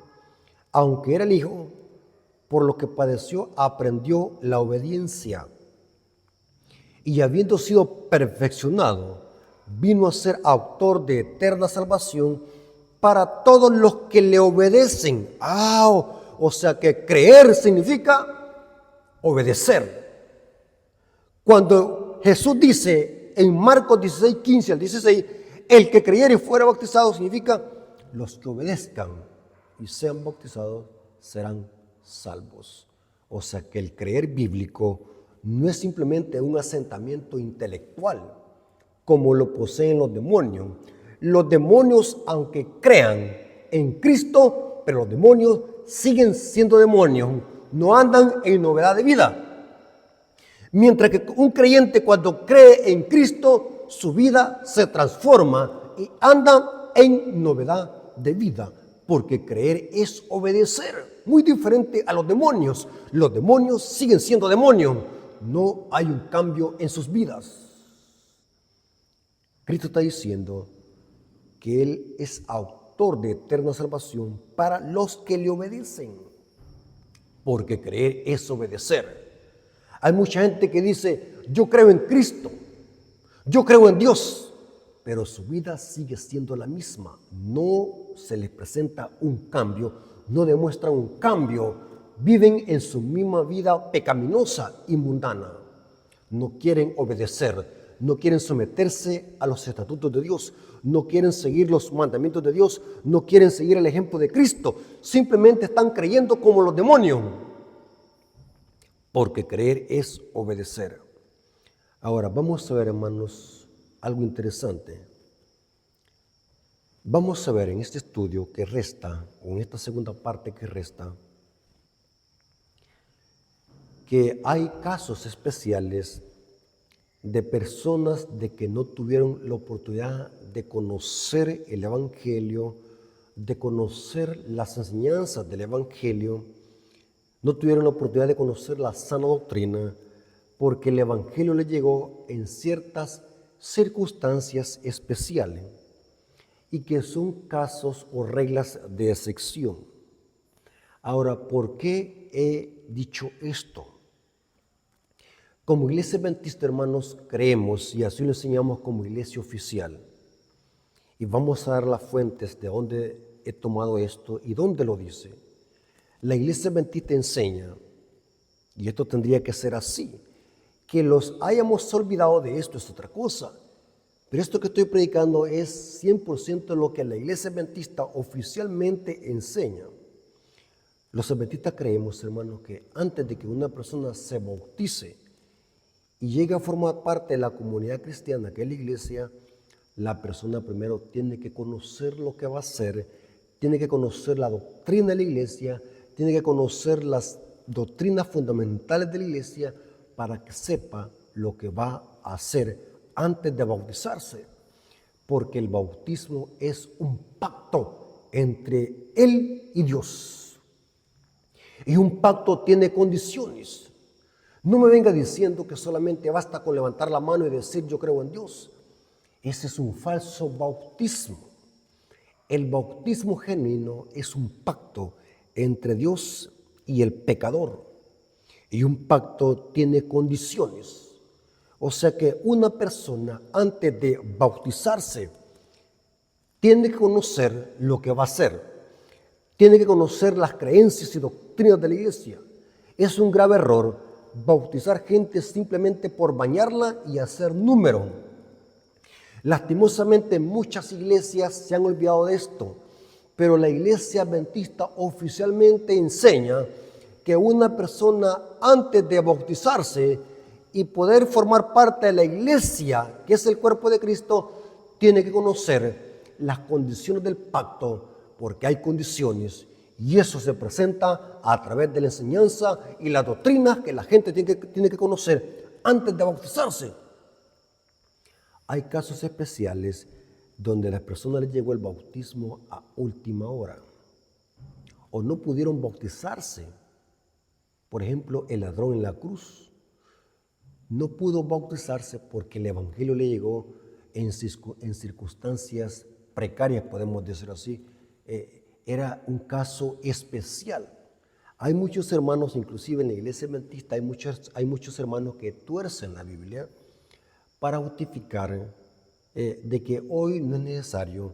aunque era el Hijo, por lo que padeció, aprendió la obediencia. Y habiendo sido perfeccionado, vino a ser autor de eterna salvación para todos los que le obedecen. O sea que creer significa obedecer. Cuando Jesús dice en Marcos 16, 15 al 16, El que creyere y fuera bautizado significa los que obedezcan y sean bautizados serán salvos. O sea que el creer bíblico no es simplemente un asentamiento intelectual como lo poseen los demonios. Los demonios, aunque crean en Cristo, pero los demonios siguen siendo demonios, no andan en novedad de vida. Mientras que un creyente cuando cree en Cristo, su vida se transforma y anda en novedad de vida, porque creer es obedecer, muy diferente a los demonios. Los demonios siguen siendo demonios, no hay un cambio en sus vidas. Cristo está diciendo que Él es autor de eterna salvación para los que le obedecen, porque creer es obedecer. Hay mucha gente que dice, yo creo en Cristo, yo creo en Dios, pero su vida sigue siendo la misma. No se les presenta un cambio, no demuestran un cambio, viven en su misma vida pecaminosa y mundana. No quieren obedecer, no quieren someterse a los estatutos de Dios, no quieren seguir los mandamientos de Dios, no quieren seguir el ejemplo de Cristo, simplemente están creyendo como los demonios. Porque creer es obedecer. Ahora, vamos a ver, hermanos, algo interesante. Vamos a ver en este estudio que resta, o en esta segunda parte que resta, que hay casos especiales de personas de que no tuvieron la oportunidad de conocer el Evangelio, de conocer las enseñanzas del Evangelio, no tuvieron la oportunidad de conocer la sana doctrina, porque el Evangelio les llegó en ciertas circunstancias especiales y que son casos o reglas de excepción. Ahora, ¿por qué he dicho esto? Como iglesia adventista, hermanos, creemos, y así lo enseñamos como iglesia oficial, y vamos a dar las fuentes de dónde he tomado esto y dónde lo dice. La iglesia adventista enseña, y esto tendría que ser así, que los hayamos olvidado de esto es otra cosa, pero esto que estoy predicando es 100% lo que la iglesia adventista oficialmente enseña. Los adventistas creemos, hermanos, que antes de que una persona se bautice y llegue a formar parte de la comunidad cristiana que es la iglesia, la persona primero tiene que conocer lo que va a hacer, tiene que conocer la doctrina de la iglesia, tiene que conocer las doctrinas fundamentales de la iglesia para que sepa lo que va a hacer antes de bautizarse. Porque el bautismo es un pacto entre él y Dios. Y un pacto tiene condiciones. No me venga diciendo que solamente basta con levantar la mano y decir yo creo en Dios. Ese es un falso bautismo. El bautismo genuino es un pacto entre Dios y el pecador. Y un pacto tiene condiciones. O sea que una persona antes de bautizarse tiene que conocer lo que va a hacer. Tiene que conocer las creencias y doctrinas de la iglesia. Es un grave error bautizar gente simplemente por bañarla y hacer número. Lastimosamente muchas iglesias se han olvidado de esto, pero la iglesia adventista oficialmente enseña que una persona antes de bautizarse y poder formar parte de la iglesia, que es el cuerpo de Cristo, tiene que conocer las condiciones del pacto, porque hay condiciones y eso se presenta a través de la enseñanza y las doctrinas que la gente tiene que conocer antes de bautizarse. Hay casos especiales donde a las personas les llegó el bautismo a última hora o no pudieron bautizarse. Por ejemplo, el ladrón en la cruz no pudo bautizarse porque el evangelio le llegó en circunstancias precarias, podemos decir así. Era un caso especial. Hay muchos hermanos, inclusive en la iglesia adventista, hay muchos hermanos que tuercen la Biblia para justificar de que hoy no es necesario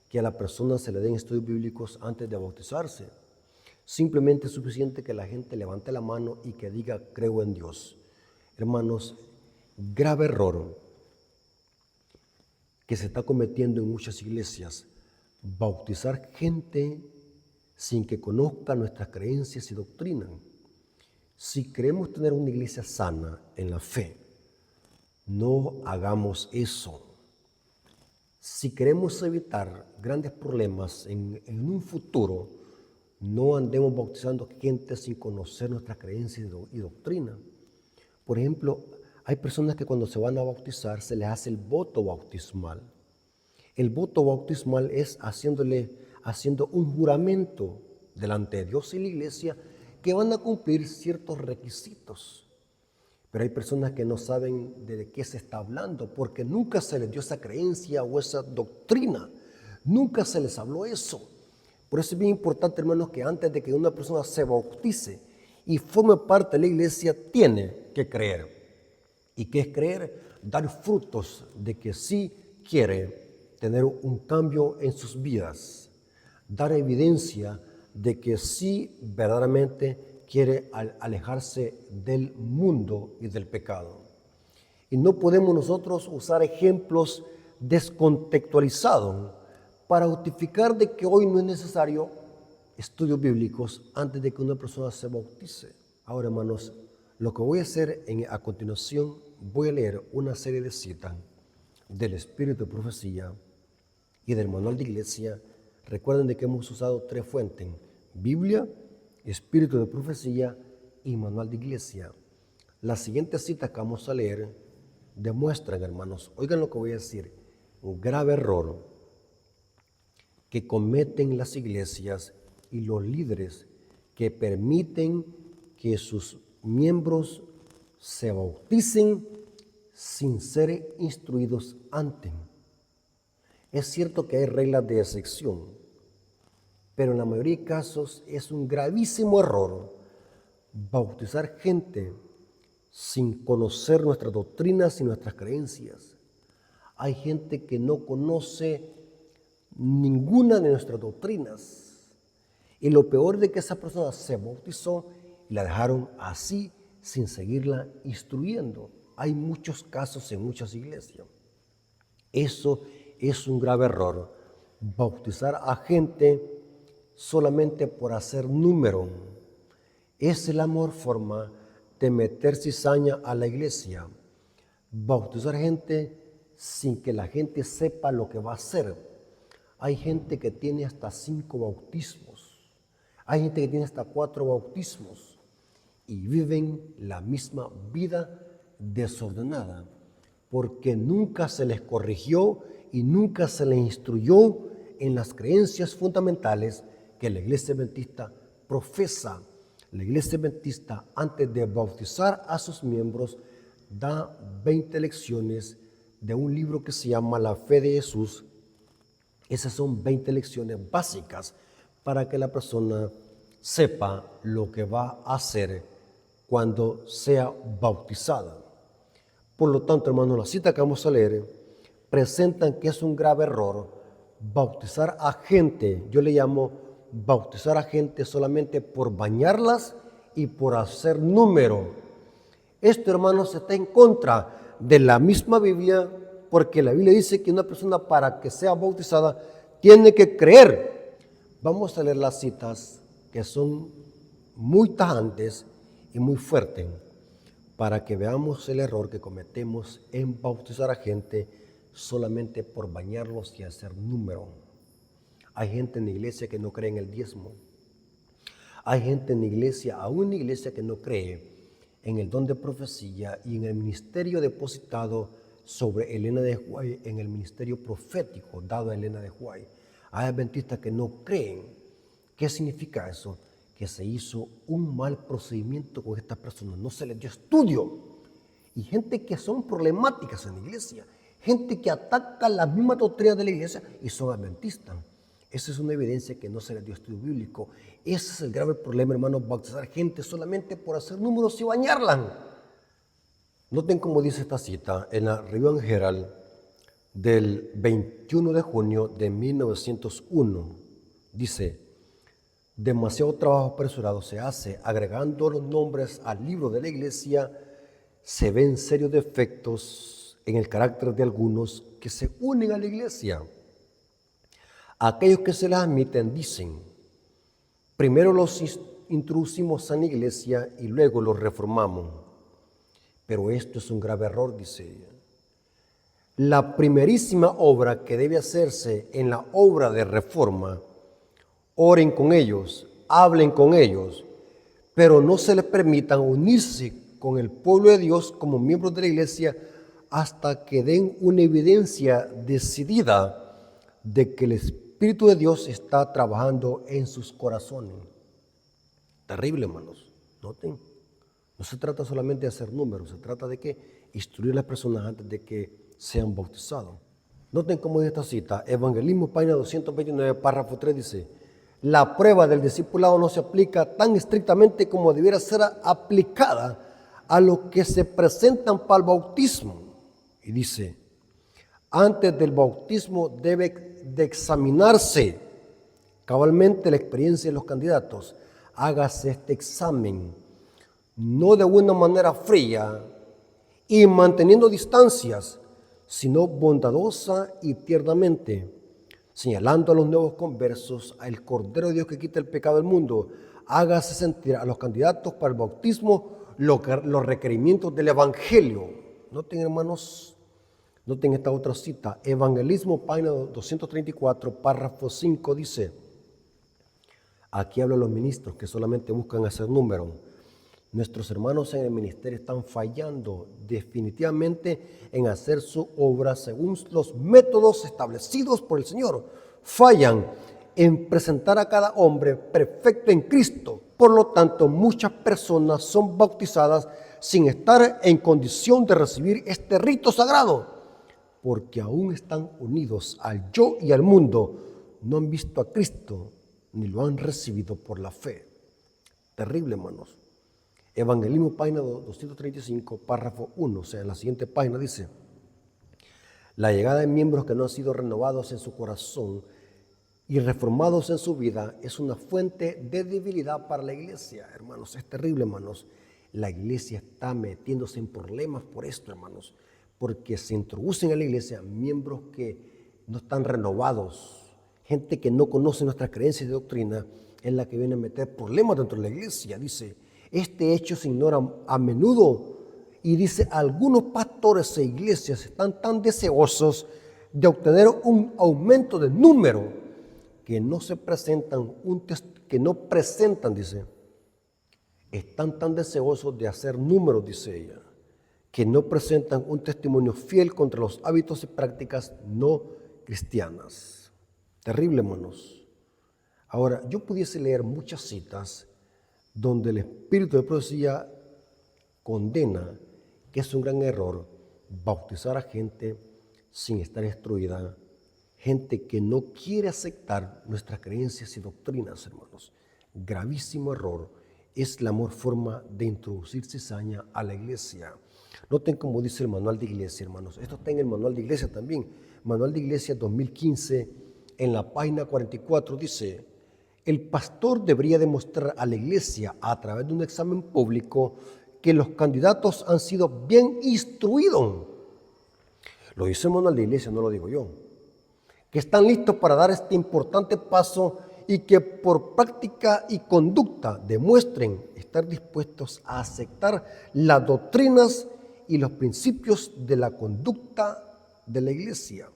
que a la persona se le den estudios bíblicos antes de bautizarse. Simplemente es suficiente que la gente levante la mano y que diga creo en Dios. Hermanos, grave error. que se está cometiendo en muchas iglesias: bautizar gente sin que conozca nuestras creencias y doctrina. Si queremos tener una iglesia sana en la fe, no hagamos eso. Si queremos evitar grandes problemas en un futuro, no andemos bautizando gente sin conocer nuestras creencias y doctrina. Por ejemplo, hay personas que cuando se van a bautizar se les hace el voto bautismal. El voto bautismal es haciendo un juramento delante de Dios y la iglesia que van a cumplir ciertos requisitos. Pero hay personas que no saben de qué se está hablando porque nunca se les dio esa creencia o esa doctrina. Nunca se les habló eso. Por eso es bien importante, hermanos, que antes de que una persona se bautice y forme parte de la iglesia, tiene que creer. ¿Y qué es creer? Dar frutos de que sí quiere tener un cambio en sus vidas. Dar evidencia de que sí verdaderamente quiere alejarse del mundo y del pecado. Y no podemos nosotros usar ejemplos descontextualizados para justificar de que hoy no es necesario estudios bíblicos antes de que una persona se bautice. Ahora, hermanos, lo que voy a hacer a continuación, voy a leer una serie de citas del Espíritu de Profecía y del Manual de Iglesia. Recuerden de que hemos usado 3 fuentes: Biblia, Espíritu de Profecía y Manual de Iglesia. Las siguientes citas que vamos a leer demuestran, hermanos, oigan lo que voy a decir, un grave error que cometen las iglesias y los líderes que permiten que sus miembros se bauticen sin ser instruidos antes. Es cierto que hay reglas de excepción, pero en la mayoría de casos es un gravísimo error bautizar gente sin conocer nuestras doctrinas y nuestras creencias. Hay gente que no conoce ninguna de nuestras doctrinas. Y lo peor de que esa persona se bautizó y la dejaron así sin seguirla instruyendo. Hay muchos casos en muchas iglesias. Eso es un grave error. Bautizar a gente solamente por hacer número. Esa es la mejor forma de meter cizaña a la iglesia. Bautizar gente sin que la gente sepa lo que va a hacer. Hay gente que tiene hasta 5 bautismos. Hay gente que tiene hasta 4 bautismos y viven la misma vida desordenada porque nunca se les corrigió y nunca se les instruyó en las creencias fundamentales que la Iglesia Adventista profesa. La Iglesia Adventista, antes de bautizar a sus miembros, da 20 lecciones de un libro que se llama La Fe de Jesús. Esas son 20 lecciones básicas para que la persona sepa lo que va a hacer cuando sea bautizada. Por lo tanto, hermanos, la cita que vamos a leer presentan que es un grave error bautizar a gente. Yo le llamo bautizar a gente solamente por bañarlas y por hacer número. Esto, hermanos, está en contra de la misma Biblia, porque la Biblia dice que una persona, para que sea bautizada, tiene que creer. Vamos a leer las citas que son muy tajantes y muy fuertes para que veamos el error que cometemos en bautizar a gente solamente por bañarlos y hacer número. Hay gente en la iglesia que no cree en el diezmo. Hay gente en la iglesia, aún en la iglesia, que no cree en el don de profecía y en el ministerio depositado sobre Elena de White, en el ministerio profético dado a Elena de White. Hay adventistas que no creen. ¿Qué significa eso? Que se hizo un mal procedimiento con estas personas, no se les dio estudio. Y gente que son problemáticas en la iglesia, gente que ataca las mismas doctrinas de la iglesia y son adventistas. Esa es una evidencia que no se les dio estudio bíblico. Ese es el grave problema, hermanos, bautizar gente solamente por hacer números y bañarla. Noten cómo dice esta cita en la Review and Herald del 21 de junio de 1901. Dice: demasiado trabajo apresurado se hace agregando los nombres al libro de la iglesia. Se ven serios defectos en el carácter de algunos que se unen a la iglesia. Aquellos que se les admiten dicen, primero los introducimos en la iglesia y luego los reformamos. Pero esto es un grave error, dice ella. La primerísima obra que debe hacerse en la obra de reforma, oren con ellos, hablen con ellos, pero no se les permitan unirse con el pueblo de Dios como miembros de la iglesia hasta que den una evidencia decidida de que el Espíritu de Dios está trabajando en sus corazones. Terrible, hermanos. Noten, no se trata solamente de hacer números, se trata de que instruir a las personas antes de que sean bautizados. Noten cómo en esta cita, Evangelismo, página 229, párrafo 3 dice, la prueba del discipulado no se aplica tan estrictamente como debiera ser aplicada a los que se presentan para el bautismo. Y dice, antes del bautismo debe de examinarse cabalmente la experiencia de los candidatos. Hágase este examen, no de una manera fría y manteniendo distancias, sino bondadosa y tiernamente, señalando a los nuevos conversos al Cordero de Dios que quita el pecado del mundo. Hágase sentir a los candidatos para el bautismo los requerimientos del Evangelio. Noten, hermanos, noten esta otra cita, Evangelismo, página 234, párrafo 5, dice, aquí hablan los ministros que solamente buscan hacer números. Nuestros hermanos en el ministerio están fallando definitivamente en hacer su obra según los métodos establecidos por el Señor. Fallan en presentar a cada hombre perfecto en Cristo. Por lo tanto, muchas personas son bautizadas sin estar en condición de recibir este rito sagrado, porque aún están unidos al yo y al mundo. No han visto a Cristo ni lo han recibido por la fe. Terrible, hermanos. Evangelismo, página 235, párrafo 1, o sea, en la siguiente página dice, la llegada de miembros que no han sido renovados en su corazón y reformados en su vida es una fuente de debilidad para la iglesia, hermanos. Es terrible, hermanos. La iglesia está metiéndose en problemas por esto, hermanos, porque se introducen a la iglesia miembros que no están renovados, gente que no conoce nuestras creencias y doctrina, es la que viene a meter problemas dentro de la iglesia. Dice, este hecho se ignora a menudo y dice, algunos pastores e iglesias están tan deseosos de obtener un aumento de número que no presentan, dice, están tan deseosos de hacer números, dice ella, que no presentan un testimonio fiel contra los hábitos y prácticas no cristianas. Terrible, hermanos. Ahora, yo pudiese leer muchas citas donde el espíritu de profecía condena que es un gran error bautizar a gente sin estar instruida, gente que no quiere aceptar nuestras creencias y doctrinas, hermanos. Gravísimo error. Es la mejor forma de introducir cizaña a la iglesia. Noten cómo dice el manual de iglesia, hermanos. Esto está en el manual de iglesia también. Manual de iglesia 2015, en la página 44, dice, el pastor debería demostrar a la iglesia a través de un examen público que los candidatos han sido bien instruidos. Lo dice el manual de iglesia, no lo digo yo. Que están listos para dar este importante paso y que por práctica y conducta demuestren estar dispuestos a aceptar las doctrinas y los principios de la conducta de la iglesia,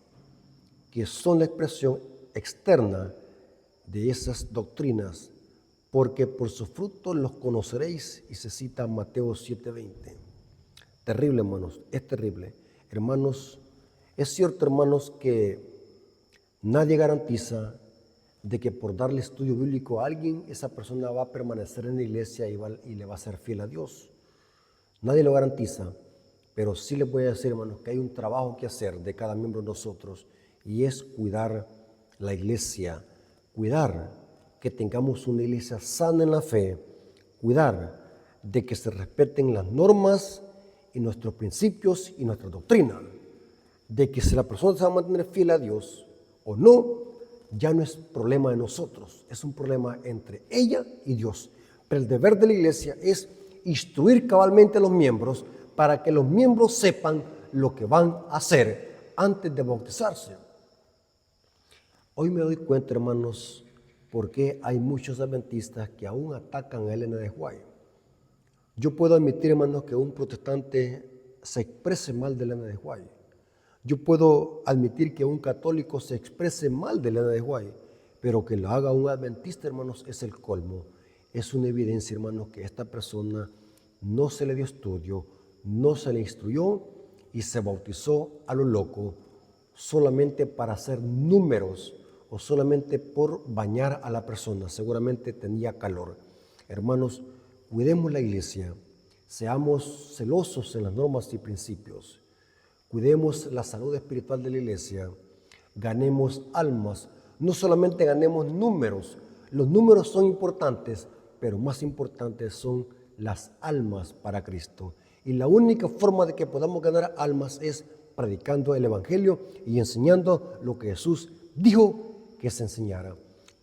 que son la expresión externa de esas doctrinas, porque por sus frutos los conoceréis, y se cita Mateo 7:20. Terrible, hermanos, es terrible. Hermanos, es cierto, hermanos, que nadie garantiza de que por darle estudio bíblico a alguien, esa persona va a permanecer en la iglesia y le va a ser fiel a Dios. Nadie lo garantiza, pero sí les voy a decir, hermanos, que hay un trabajo que hacer de cada miembro de nosotros, y es cuidar la iglesia, cuidar que tengamos una iglesia sana en la fe, cuidar de que se respeten las normas y nuestros principios y nuestra doctrina, de que si la persona se va a mantener fiel a Dios o no, ya no es problema de nosotros, es un problema entre ella y Dios. Pero el deber de la iglesia es instruir cabalmente a los miembros para que los miembros sepan lo que van a hacer antes de bautizarse. Hoy me doy cuenta, hermanos, por qué hay muchos adventistas que aún atacan a Elena de White. Yo puedo admitir, hermanos, que un protestante se exprese mal de Elena de White. Yo puedo admitir que un católico se exprese mal de Elena de White, pero que lo haga un adventista, hermanos, es el colmo. Es una evidencia, hermanos, que esta persona no se le dio estudio, no se le instruyó y se bautizó a lo loco solamente para hacer números o solamente por bañar a la persona. Seguramente tenía calor. Hermanos, cuidemos la iglesia, seamos celosos en las normas y principios, cuidemos la salud espiritual de la iglesia, ganemos almas, no solamente ganemos números. Los números son importantes, pero más importantes son las almas para Cristo. Y la única forma de que podamos ganar almas es predicando el Evangelio y enseñando lo que Jesús dijo que se enseñara.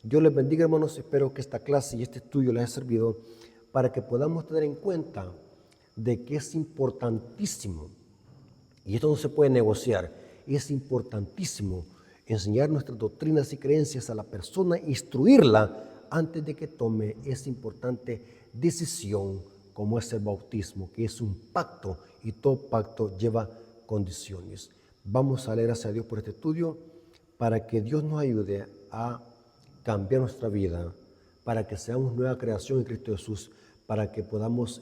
Dios les bendiga, hermanos. Espero que esta clase y este estudio les haya servido para que podamos tener en cuenta de que es importantísimo, y esto no se puede negociar, es importantísimo enseñar nuestras doctrinas y creencias a la persona, instruirla antes de que tome esa importante decisión como es el bautismo, que es un pacto y todo pacto lleva condiciones. Vamos a leer gracias a Dios por este estudio para que Dios nos ayude a cambiar nuestra vida, para que seamos nueva creación en Cristo Jesús, para que podamos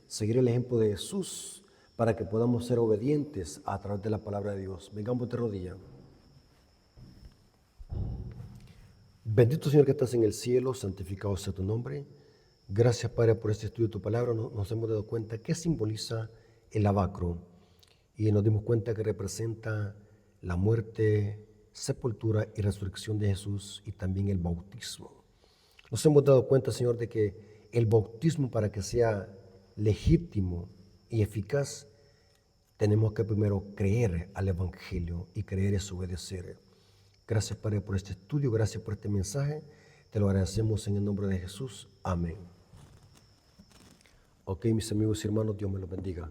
seguir el ejemplo de Jesús, para que podamos ser obedientes a través de la palabra de Dios. Vengamos de rodillas. Bendito Señor que estás en el cielo, santificado sea tu nombre. Gracias, Padre, por este estudio de tu palabra. Nos hemos dado cuenta que simboliza el lavacro y nos dimos cuenta que representa la muerte, sepultura y resurrección de Jesús y también el bautismo. Nos hemos dado cuenta, Señor, de que el bautismo, para que sea legítimo y eficaz, tenemos que primero creer al Evangelio, y creer es obedecer. Gracias, Padre, por este estudio, gracias por este mensaje. Te lo agradecemos en el nombre de Jesús. Amén. Ok, mis amigos y hermanos, Dios me los bendiga.